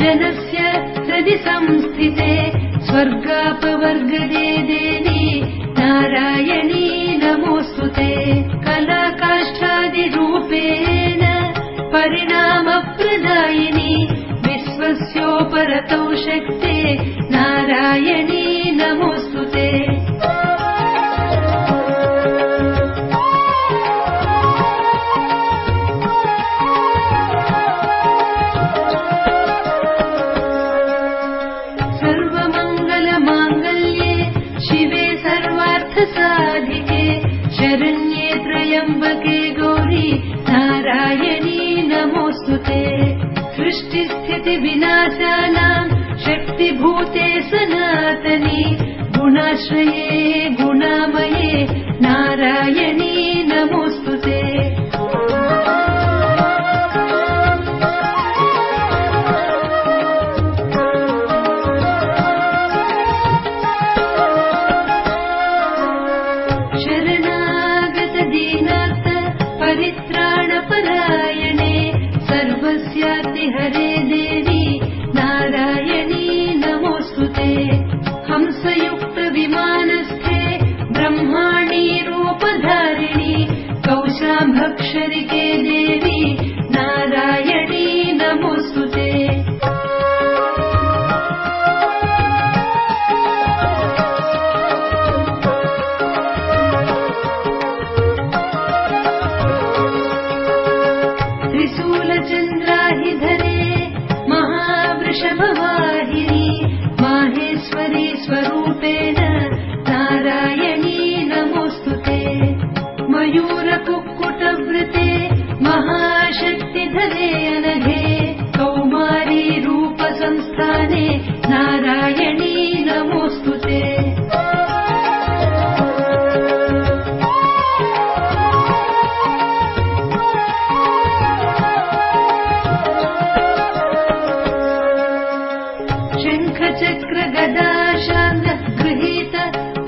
जनस्य हृदि संस्थिते स्वर्गापवर्गदे देवी नारायणी नमोऽस्तुते। कलाकाष्ठादिरूपेण परिणामप्रदायिनी विश्वस्योपरतौ शक्ते नारायणी नमोऽस्तुते। सर्वमङ्गलमाङ्गल्ये शिवे सर्वार्थसाधिके शरण्ये त्र्यम्बके गौरी नारायणी नमोऽस्तुते। सृष्टिस्थितिविनाशानां शक्तिभूते सनातनी गुणाश्रये गुणामये नारायणी नमोऽस्तुते। शरणागत दीनार्थ परित्राणपरायणे सर्वस्यातिहरे देवी नारायणी नमोऽस्तुते। हंसयुक्त विमानस्थे ब्रह्माणी रूपधारिणी कौशाम्भक्षरिके देवी नारायणी नमोऽस्तुते। त्रिशूलचन्द्राहिधरे महावृषभवाहिनी माहेश्वरी स्वरूपेण नारायणी नमोऽस्तुते। मयूरकुक्कुटवृते महाशक्तिधरे अनघे कौमारी रूपसंस्थाने नारायणी नमोऽस्तुते। शङ्खचक्रगदाशाङ्ग गृहीत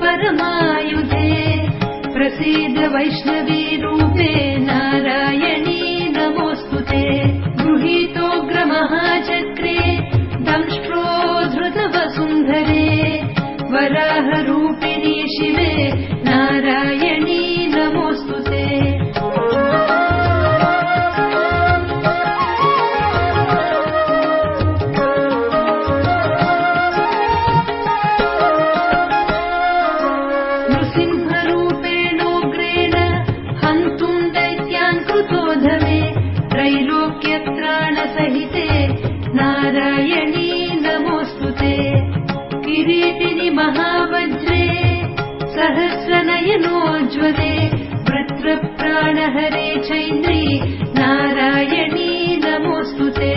परमायुधे प्रसीद वैष्णवी रूपे नारायणी नमोऽस्तुते। गृहीतोग्रमहाचक्रे दंष्ट्रोद्धृतवसुन्धरे वराहरूपिणी शिवे नारायणी नमोऽस्तुते। नृसिंहरूपेणोग्रेण हन्तुं दैत्यान् कृतोधमे त्रैलोक्यत्राणसहिते नारायणी नमोऽस्तुते। किरीटिनि महावज्रे सहस्रनयनोज्ज्वले वृत्रप्राणहरे चैन्द्री नारायणी नमोऽस्तुते।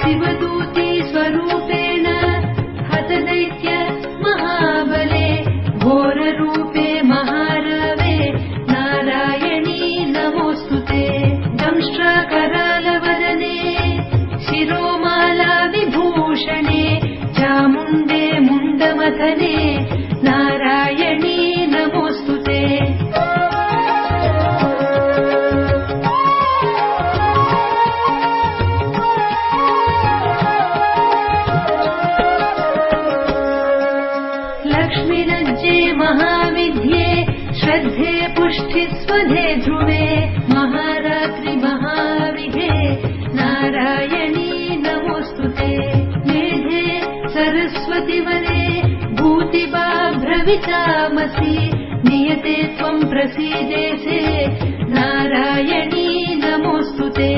शिवदूती स्वरूपेण हतदैत्य महाबले घोररूपे महारवे नारायणी नमोऽस्तुते। दंष्ट्राकरालवदने शिरोमाला विभूषणे चामुण्डे मुण्डमथने नारायणी नमोऽस्तुते। लक्ष्मीनज्जे महाविद्ये श्रद्धे पुष्टिस्वधे ध्रुवे महारात्रि महाविघे नारायणी नमोऽस्तुते। मेधे सरस्वतिवरे भूतिबाभ्रवितामसि नियते त्वं प्रसीदेसे नारायणी नमोऽस्तुते।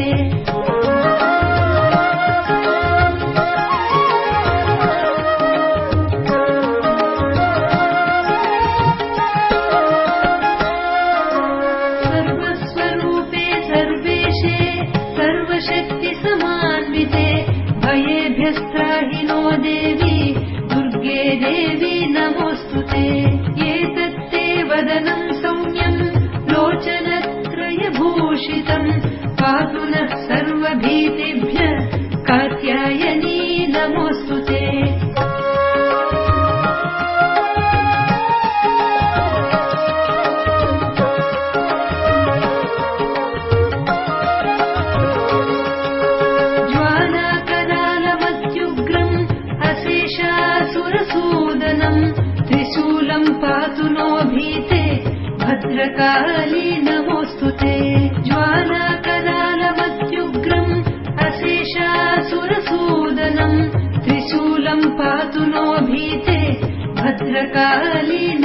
शक्तिसमान्विते भयेभ्यस्त्राहिनो देवी दुर्गे देवी नमोऽस्तुते। एतत्ते वदनं सौम्यं लोचनत्रयभूषितं पातु नः सर्व भद्रकाली